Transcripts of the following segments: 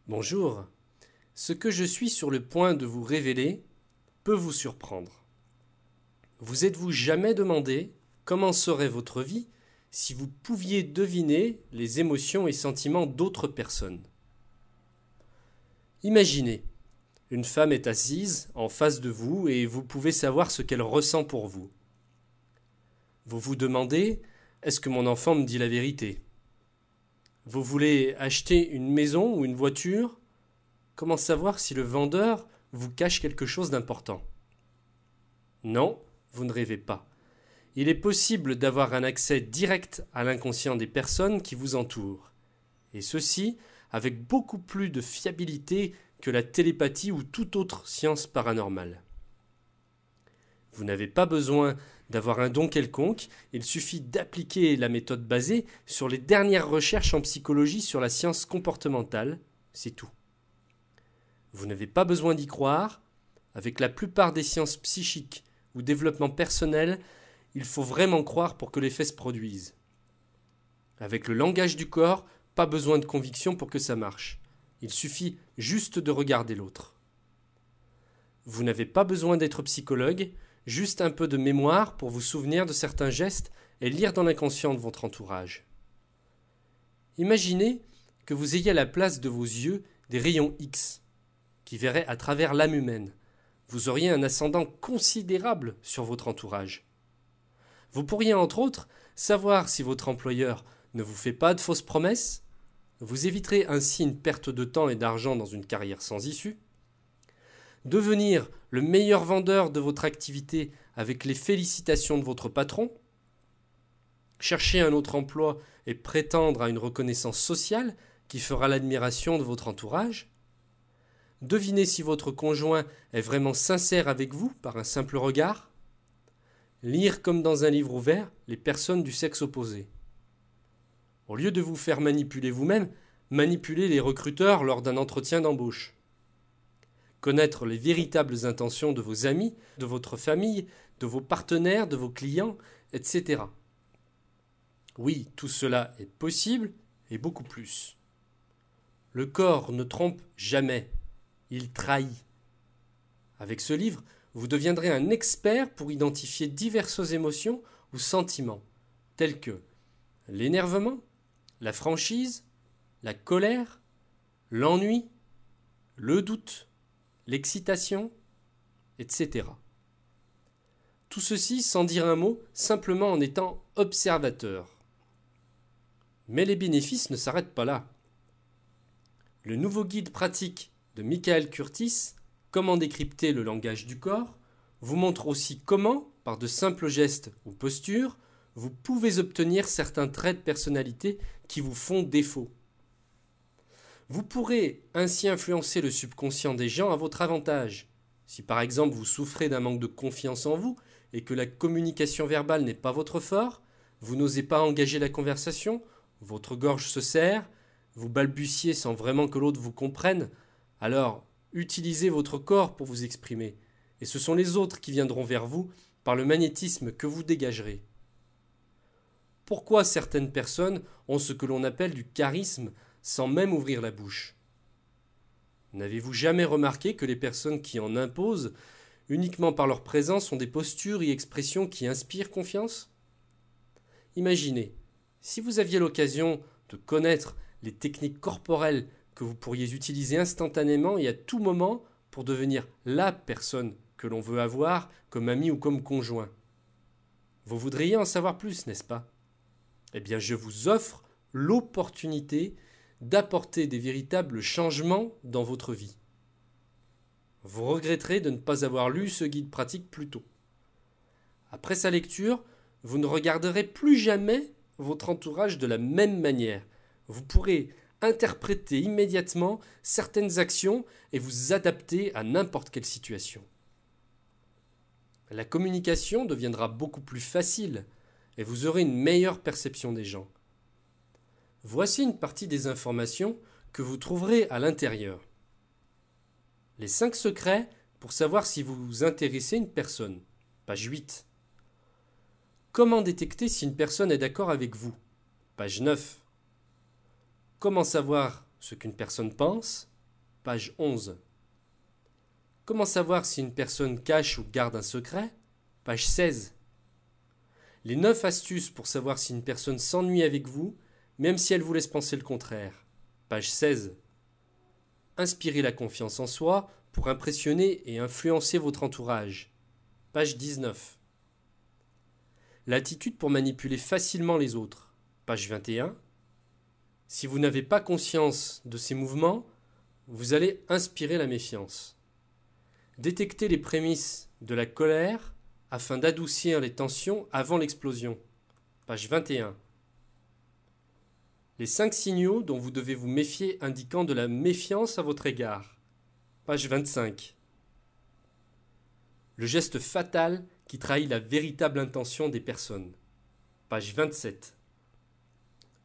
Bonjour. Ce que je suis sur le point de vous révéler peut vous surprendre. Vous êtes-vous jamais demandé comment serait votre vie si vous pouviez deviner les émotions et sentiments d'autres personnes? Imaginez, une femme est assise en face de vous et vous pouvez savoir ce qu'elle ressent pour vous. Vous vous demandez, est-ce que mon enfant me dit la vérité? Vous voulez acheter une maison ou une voiture? Comment savoir si le vendeur vous cache quelque chose d'important? Non, vous ne rêvez pas. Il est possible d'avoir un accès direct à l'inconscient des personnes qui vous entourent, et ceci avec beaucoup plus de fiabilité que la télépathie ou toute autre science paranormale. Vous n'avez pas besoin d'avoir un don quelconque, il suffit d'appliquer la méthode basée sur les dernières recherches en psychologie sur la science comportementale, c'est tout. Vous n'avez pas besoin d'y croire, avec la plupart des sciences psychiques ou développement personnel, il faut vraiment croire pour que l'effet se produise. Avec le langage du corps, pas besoin de conviction pour que ça marche. Il suffit juste de regarder l'autre. Vous n'avez pas besoin d'être psychologue, juste un peu de mémoire pour vous souvenir de certains gestes et lire dans l'inconscient de votre entourage. Imaginez que vous ayez à la place de vos yeux des rayons X qui verraient à travers l'âme humaine. Vous auriez un ascendant considérable sur votre entourage. Vous pourriez entre autres savoir si votre employeur ne vous fait pas de fausses promesses. Vous éviterez ainsi une perte de temps et d'argent dans une carrière sans issue. Devenir le meilleur vendeur de votre activité avec les félicitations de votre patron. Chercher un autre emploi et prétendre à une reconnaissance sociale qui fera l'admiration de votre entourage. Deviner si votre conjoint est vraiment sincère avec vous par un simple regard. Lire comme dans un livre ouvert les personnes du sexe opposé. Au lieu de vous faire manipuler vous-même, manipulez les recruteurs lors d'un entretien d'embauche. Connaître les véritables intentions de vos amis, de votre famille, de vos partenaires, de vos clients, etc. Oui, tout cela est possible et beaucoup plus. Le corps ne trompe jamais, il trahit. Avec ce livre, vous deviendrez un expert pour identifier diverses émotions ou sentiments, tels que l'énervement, la franchise, la colère, l'ennui, le doute, l'excitation, etc. Tout ceci sans dire un mot, simplement en étant observateur. Mais les bénéfices ne s'arrêtent pas là. Le nouveau guide pratique de Michael Curtis, Comment décrypter le langage du corps, vous montre aussi comment, par de simples gestes ou postures, vous pouvez obtenir certains traits de personnalité qui vous font défaut. Vous pourrez ainsi influencer le subconscient des gens à votre avantage. Si par exemple vous souffrez d'un manque de confiance en vous et que la communication verbale n'est pas votre fort, vous n'osez pas engager la conversation, votre gorge se serre, vous balbutiez sans vraiment que l'autre vous comprenne, alors utilisez votre corps pour vous exprimer, et ce sont les autres qui viendront vers vous par le magnétisme que vous dégagerez. Pourquoi certaines personnes ont ce que l'on appelle du charisme sans même ouvrir la bouche? N'avez-vous jamais remarqué que les personnes qui en imposent uniquement par leur présence ont des postures et expressions qui inspirent confiance? Imaginez, si vous aviez l'occasion de connaître les techniques corporelles que vous pourriez utiliser instantanément et à tout moment pour devenir la personne que l'on veut avoir comme ami ou comme conjoint. Vous voudriez en savoir plus, n'est-ce pas? Eh bien, je vous offre l'opportunité d'apporter des véritables changements dans votre vie. Vous regretterez de ne pas avoir lu ce guide pratique plus tôt. Après sa lecture, vous ne regarderez plus jamais votre entourage de la même manière. Vous pourrez interpréter immédiatement certaines actions et vous adapter à n'importe quelle situation. La communication deviendra beaucoup plus facile et vous aurez une meilleure perception des gens. Voici une partie des informations que vous trouverez à l'intérieur. Les 5 secrets pour savoir si vous vous intéressez à une personne. Page 8. Comment détecter si une personne est d'accord avec vous? Page 9. Comment savoir ce qu'une personne pense? page 11. Comment savoir si une personne cache ou garde un secret? Page 16. Les 9 astuces pour savoir si une personne s'ennuie avec vous, même si elle vous laisse penser le contraire. Page 16. Inspirez la confiance en soi pour impressionner et influencer votre entourage. Page 19. L'attitude pour manipuler facilement les autres. Page 21. Si vous n'avez pas conscience de ces mouvements, vous allez inspirer la méfiance. Détectez les prémices de la colère afin d'adoucir les tensions avant l'explosion. Page 21. Les 5 signaux dont vous devez vous méfier indiquant de la méfiance à votre égard. Page 25. Le geste fatal qui trahit la véritable intention des personnes. Page 27.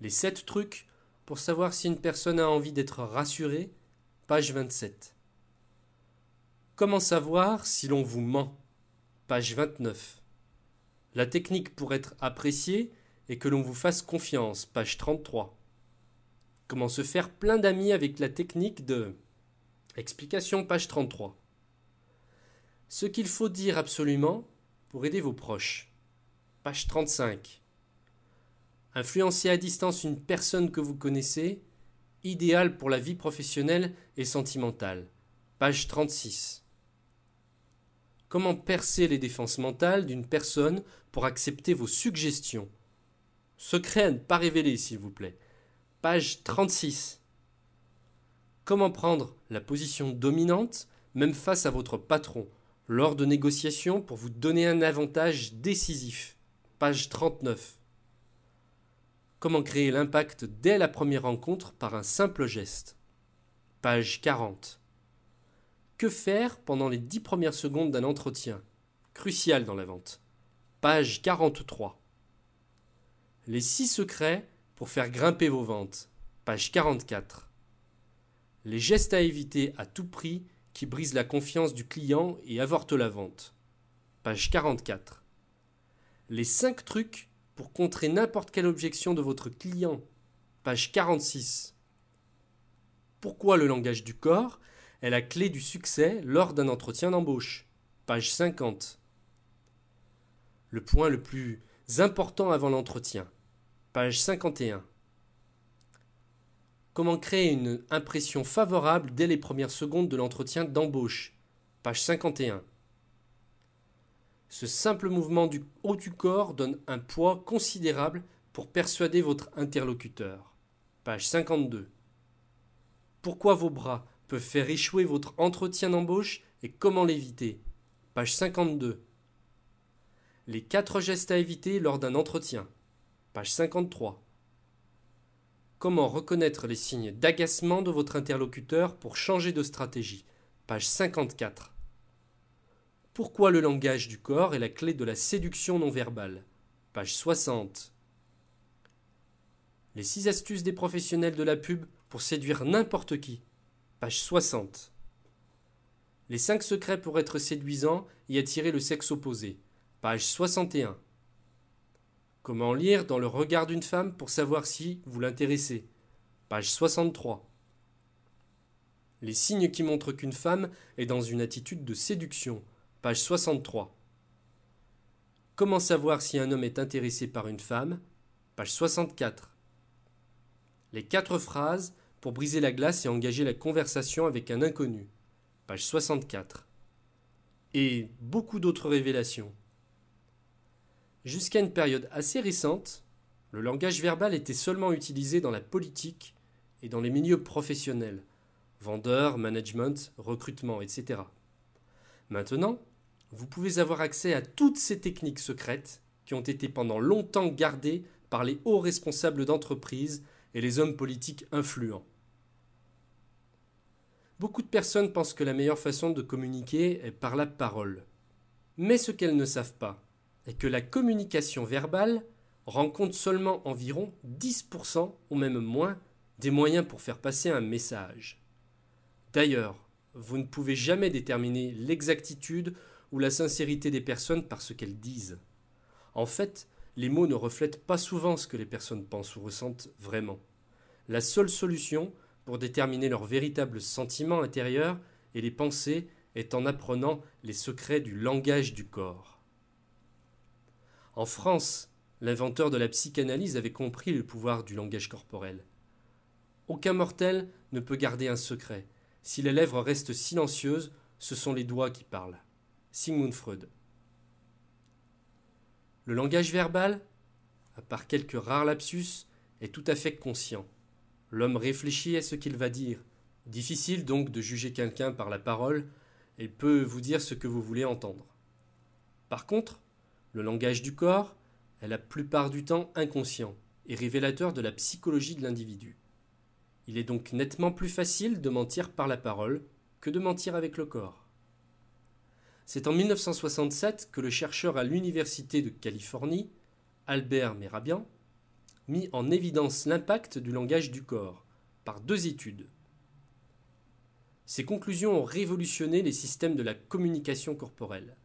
Les 7 trucs pour savoir si une personne a envie d'être rassurée. Page 27. Comment savoir si l'on vous ment? Page 29. La technique pour être apprécié et que l'on vous fasse confiance. Page 33. Comment se faire plein d'amis avec la technique de... Explication, page 33. Ce qu'il faut dire absolument pour aider vos proches. Page 35. Influencer à distance une personne que vous connaissez, idéal pour la vie professionnelle et sentimentale. Page 36. Comment percer les défenses mentales d'une personne pour accepter vos suggestions? Secret à ne pas révéler, s'il vous plaît. Page 36. Comment prendre la position dominante, même face à votre patron, lors de négociations pour vous donner un avantage décisif. Page 39. Comment créer l'impact dès la première rencontre par un simple geste. Page 40. Que faire pendant les 10 premières secondes d'un entretien? Crucial dans la vente. Page 43. Les 6 secrets pour faire grimper vos ventes. Page 44. Les gestes à éviter à tout prix qui brisent la confiance du client et avortent la vente. Page 44. Les 5 trucs pour contrer n'importe quelle objection de votre client. Page 46. Pourquoi le langage du corps est la clé du succès lors d'un entretien d'embauche. Page 50. Le point le plus important avant l'entretien. Page 51. Comment créer une impression favorable dès les premières secondes de l'entretien d'embauche. Page 51. Ce simple mouvement du haut du corps donne un poids considérable pour persuader votre interlocuteur. Page 52. Pourquoi vos bras peuvent faire échouer votre entretien d'embauche et comment l'éviter. Page 52. Les 4 gestes à éviter lors d'un entretien. Page 53. Comment reconnaître les signes d'agacement de votre interlocuteur pour changer de stratégie. Page 54. Pourquoi le langage du corps est la clé de la séduction non verbale. Page 60. Les 6 astuces des professionnels de la pub pour séduire n'importe qui. Page 60. Les 5 secrets pour être séduisant et attirer le sexe opposé. Page 61. Comment lire dans le regard d'une femme pour savoir si vous l'intéressez. Page 63. Les signes qui montrent qu'une femme est dans une attitude de séduction. Page 63. Comment savoir si un homme est intéressé par une femme. Page 64. Les 4 phrases pour briser la glace et engager la conversation avec un inconnu. Page 64. Et beaucoup d'autres révélations. Jusqu'à une période assez récente, le langage verbal était seulement utilisé dans la politique et dans les milieux professionnels, vendeurs, management, recrutement, etc. Maintenant, vous pouvez avoir accès à toutes ces techniques secrètes qui ont été pendant longtemps gardées par les hauts responsables d'entreprise et les hommes politiques influents. Beaucoup de personnes pensent que la meilleure façon de communiquer est par la parole. Mais ce qu'elles ne savent pas est que la communication verbale rend compte seulement environ 10% ou même moins des moyens pour faire passer un message. D'ailleurs, vous ne pouvez jamais déterminer l'exactitude ou la sincérité des personnes par ce qu'elles disent. En fait, les mots ne reflètent pas souvent ce que les personnes pensent ou ressentent vraiment. La seule solution pour déterminer leurs véritables sentiments intérieurs et les pensées est en apprenant les secrets du langage du corps. En France, l'inventeur de la psychanalyse avait compris le pouvoir du langage corporel. Aucun mortel ne peut garder un secret. Si les lèvres restent silencieuses, ce sont les doigts qui parlent. Sigmund Freud. Le langage verbal, à part quelques rares lapsus, est tout à fait conscient. L'homme réfléchit à ce qu'il va dire. Difficile donc de juger quelqu'un par la parole, il peut vous dire ce que vous voulez entendre. Par contre, le langage du corps est la plupart du temps inconscient et révélateur de la psychologie de l'individu. Il est donc nettement plus facile de mentir par la parole que de mentir avec le corps. C'est en 1967 que le chercheur à l'Université de Californie, Albert Mehrabian, mit en évidence l'impact du langage du corps par 2 études. Ces conclusions ont révolutionné les systèmes de la communication corporelle.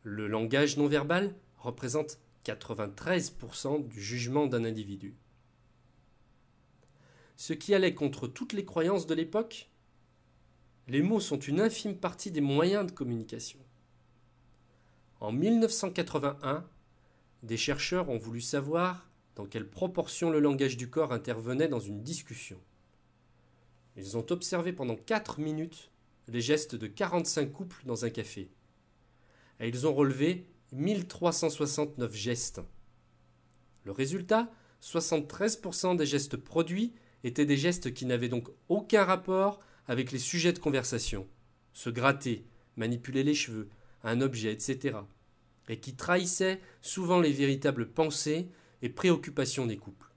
Le langage non verbal représente 93% du jugement d'un individu. Ce qui allait contre toutes les croyances de l'époque, les mots sont une infime partie des moyens de communication. En 1981, des chercheurs ont voulu savoir dans quelle proportion le langage du corps intervenait dans une discussion. Ils ont observé pendant 4 minutes les gestes de 45 couples dans un café. Et ils ont relevé 1369 gestes. Le résultat, 73% des gestes produits étaient des gestes qui n'avaient donc aucun rapport avec les sujets de conversation. Se gratter, manipuler les cheveux, un objet, etc. Et qui trahissaient souvent les véritables pensées et préoccupations des couples.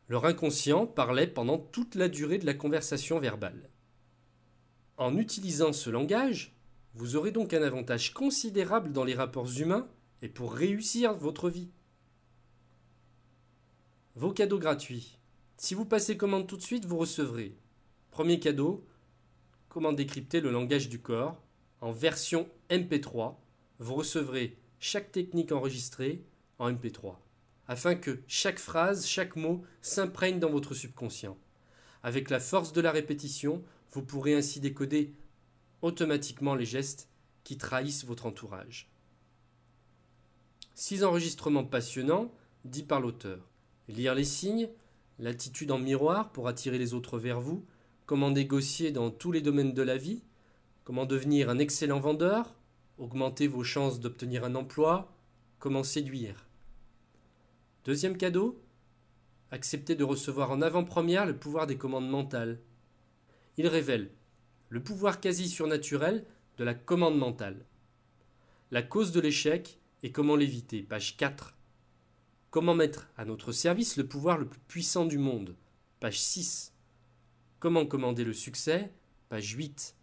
Leur inconscient parlait pendant toute la durée de la conversation verbale. En utilisant ce langage, vous aurez donc un avantage considérable dans les rapports humains et pour réussir votre vie. Vos cadeaux gratuits. Si vous passez commande tout de suite, vous recevrez. Premier cadeau, comment décrypter le langage du corps. En version MP3, vous recevrez chaque technique enregistrée en MP3, afin que chaque phrase, chaque mot s'imprègne dans votre subconscient. Avec la force de la répétition, vous pourrez ainsi décoder automatiquement les gestes qui trahissent votre entourage. 6 enregistrements passionnants, dits par l'auteur. Lire les signes, l'attitude en miroir pour attirer les autres vers vous, comment négocier dans tous les domaines de la vie, comment devenir un excellent vendeur, augmenter vos chances d'obtenir un emploi, comment séduire. Deuxième cadeau, accepter de recevoir en avant-première le pouvoir des commandes mentales. Il révèle le pouvoir quasi surnaturel de la commande mentale. La cause de l'échec et comment l'éviter, page 4. Comment mettre à notre service le pouvoir le plus puissant du monde, page 6. Comment commander le succès, page 8.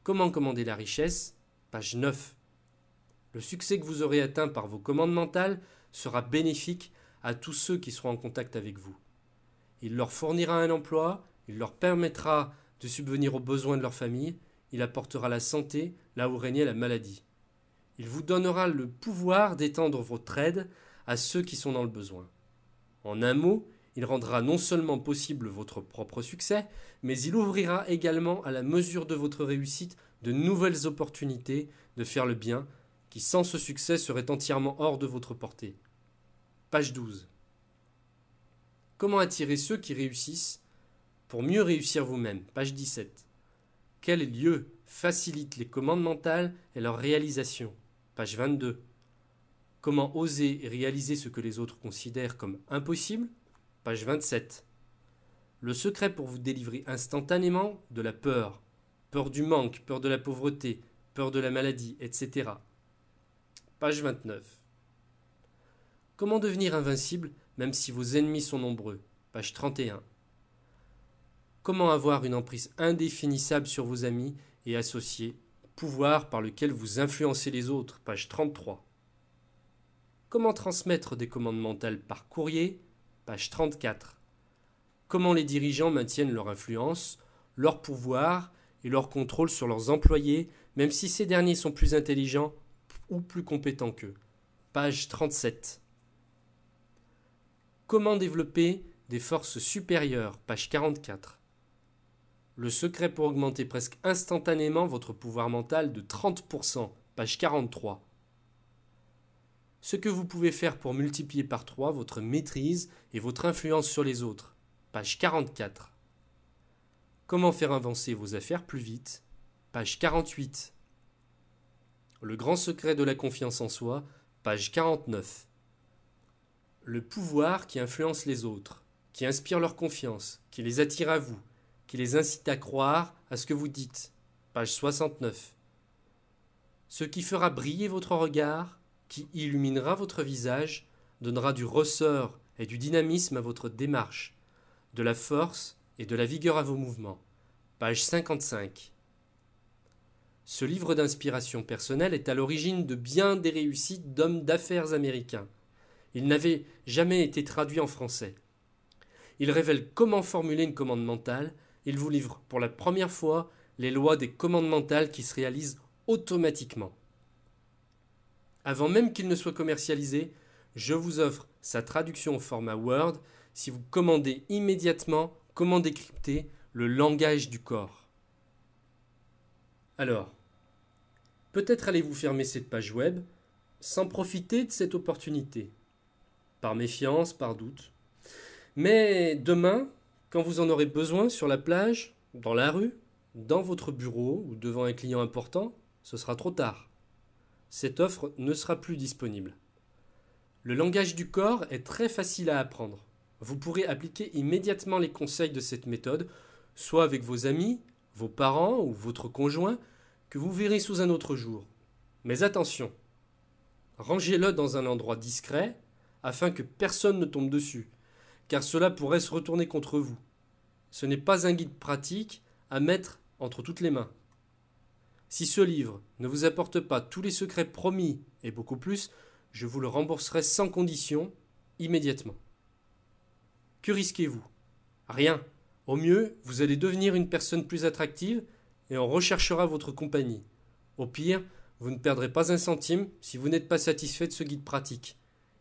Comment commander la richesse, page 9. Le succès que vous aurez atteint par vos commandes mentales sera bénéfique à tous ceux qui seront en contact avec vous. Il leur fournira un emploi, il leur permettra de subvenir aux besoins de leur famille, il apportera la santé là où régnait la maladie. Il vous donnera le pouvoir d'étendre votre aide à ceux qui sont dans le besoin. En un mot, il rendra non seulement possible votre propre succès, mais il ouvrira également à la mesure de votre réussite de nouvelles opportunités de faire le bien qui sans ce succès seraient entièrement hors de votre portée. Page 12. Comment attirer ceux qui réussissent pour mieux réussir vous-même, page 17. Quel lieu facilite les commandes mentales et leur réalisation, page 22. Comment oser et réaliser ce que les autres considèrent comme impossible, page 27. Le secret pour vous délivrer instantanément de la peur, peur du manque, peur de la pauvreté, peur de la maladie, etc. Page 29. Comment devenir invincible même si vos ennemis sont nombreux, page 31. Comment avoir une emprise indéfinissable sur vos amis et associés, pouvoir par lequel vous influencez les autres, page 33. Comment transmettre des commandes mentales par courrier, page 34. Comment les dirigeants maintiennent leur influence, leur pouvoir et leur contrôle sur leurs employés, même si ces derniers sont plus intelligents ou plus compétents qu'eux, page 37. Comment développer des forces supérieures, page 44. Le secret pour augmenter presque instantanément votre pouvoir mental de 30%, page 43. Ce que vous pouvez faire pour multiplier par 3 votre maîtrise et votre influence sur les autres, page 44. Comment faire avancer vos affaires plus vite, page 48. Le grand secret de la confiance en soi, page 49. Le pouvoir qui influence les autres, qui inspire leur confiance, qui les attire à vous, qui les incite à croire à ce que vous dites, page 69. Ce qui fera briller votre regard, qui illuminera votre visage, donnera du ressort et du dynamisme à votre démarche, de la force et de la vigueur à vos mouvements, page 55. Ce livre d'inspiration personnelle est à l'origine de bien des réussites d'hommes d'affaires américains. Il n'avait jamais été traduit en français. Il révèle comment formuler une commande mentale. Il vous livre pour la première fois les lois des commandes mentales qui se réalisent automatiquement. Avant même qu'il ne soit commercialisé, je vous offre sa traduction au format Word si vous commandez immédiatement comment décrypter le langage du corps. Alors, peut-être allez-vous fermer cette page web sans profiter de cette opportunité. Par méfiance, par doute. Mais demain, quand vous en aurez besoin sur la plage, dans la rue, dans votre bureau ou devant un client important, ce sera trop tard. Cette offre ne sera plus disponible. Le langage du corps est très facile à apprendre. Vous pourrez appliquer immédiatement les conseils de cette méthode, soit avec vos amis, vos parents ou votre conjoint, que vous verrez sous un autre jour. Mais attention, rangez-le dans un endroit discret afin que personne ne tombe dessus, car cela pourrait se retourner contre vous. Ce n'est pas un guide pratique à mettre entre toutes les mains. Si ce livre ne vous apporte pas tous les secrets promis et beaucoup plus, je vous le rembourserai sans condition, immédiatement. Que risquez-vous? Rien. Au mieux, vous allez devenir une personne plus attractive et on recherchera votre compagnie. Au pire, vous ne perdrez pas un centime si vous n'êtes pas satisfait de ce guide pratique.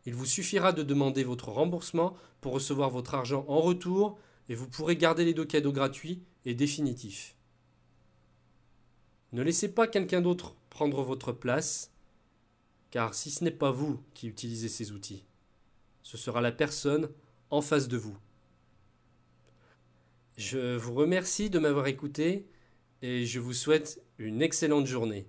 Il vous suffira de demander votre remboursement pour recevoir votre argent en retour et vous pourrez garder les deux cadeaux gratuits et définitifs. Ne laissez pas quelqu'un d'autre prendre votre place, car si ce n'est pas vous qui utilisez ces outils, ce sera la personne en face de vous. Je vous remercie de m'avoir écouté et je vous souhaite une excellente journée.